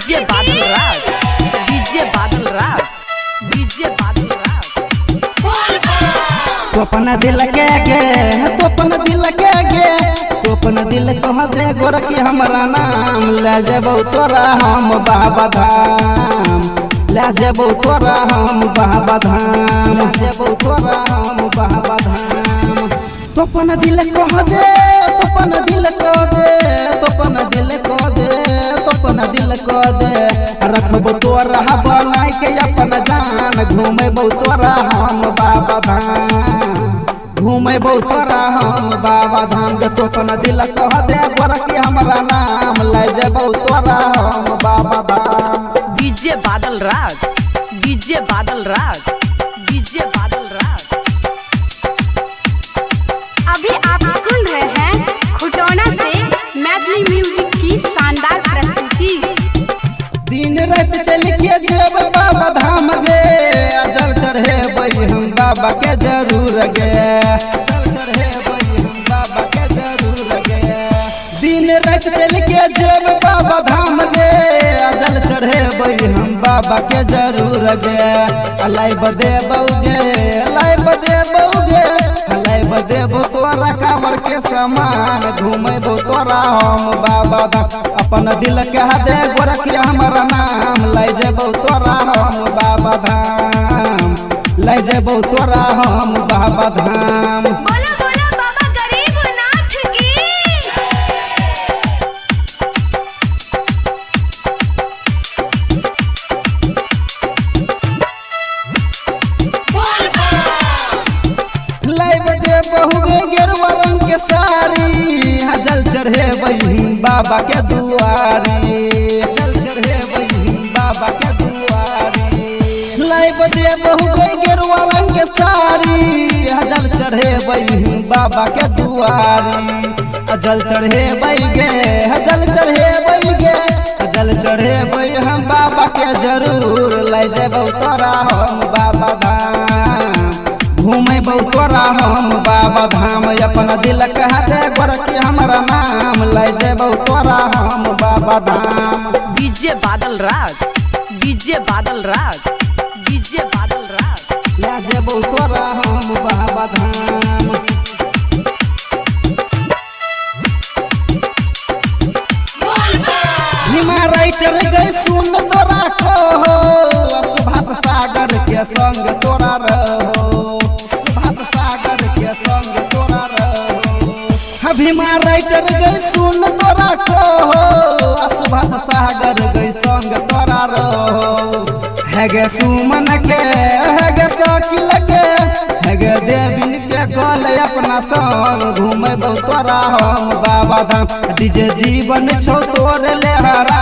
DJ बादल राज, DJ बादल राज, DJ बादल राज। तो अपना दिल के गे, तो अपना दिल के गे, तो अपना दिल कह दे गोर की हमारा नाम ले जेबो तोरा हम बाबा धाम, ले जेबो तोरा हम बाबा धाम, ले जेबो तोरा हम बाबा धाम। तो अपना दिल कह दे, तो अपना दिल कह दे, तो अपना दिल कह दे, तो अपना दिल कह दे, रखबो तोरा बनाई के अपन जान, घूमेबो तोरा हम बाबा धाम, घूमेबो तोरा हम बाबा धाम। तो अपना दिल कह दे गोर की हमारा नाम ले जेबो तोरा हम बाबा धाम। डीजे बादल राज, डीजे बादल राज, डीजे बादल राज। अभी आप सुन रहे हैं खुटौना से मैथिली म्यूजिक की शानदार प्रस्तुति। दिन रात चल के जेब बाबा धाम गे, जल चढ़े बई हम बाबा के जरूर गे, जल चढ़े बई हम बाबा के जरूर गे। दिन रात चल के जेब बाबा धाम गे, जल चढ़े बई हम बाबा के जरूर गे। अलाई बदे बउगे, अलाई बदे बउगे, अलाई बदे बो तोरा काबर के समान, घूमेबो तोरा हम बाबा धाम। अपन दिल कह दे गोर की हमारा नाम ले जेबो तोरा हम बाबा धाम, ले जेबो तोरा हम बाबा धाम। बोला बोला बाबा गरीबनाथ की। लाइब दे बहुगे गेरुआ रंग के साड़ी, जल चढ़े बही बाबा के दुआरी, जल चढ़े बही बाबा के दुआरी। लाइब दे बहुगे गेरुआ रंग के साड़ी, जल चढ़े बही बाबा के दुआरी। जल चढ़े बही गे, जल चढ़े बही गे, जल चढ़े बही हम बाबा के जरूर ले जेबो तोरा हम बाबा धाम, घूमेबो तोरा हम बाबा धाम। अपना दिल कह दे गोर की हमारा नाम ले जेबो तोरा हम बाबा धाम। डीजे बादल राज, डीजे बादल राज, डीजे बादल राज। ले जेबो तोरा हम बाबा धाम। हिमा राइटर गई सुन तोरा कहो, सुभाष सागर के संग तोरा रहो, सुभाष सागर के संग तोरा रहो। भीमा राइटर गई सुन तोरा कहो, सुभाष सागर गई संग तोरा रहो। है गे सुमन के, है गे शकील के, है गे देविन के कल अपना संग, घूमेबो तोरा हम बाबा धाम। डीजे जीवन छो तोर ले हरा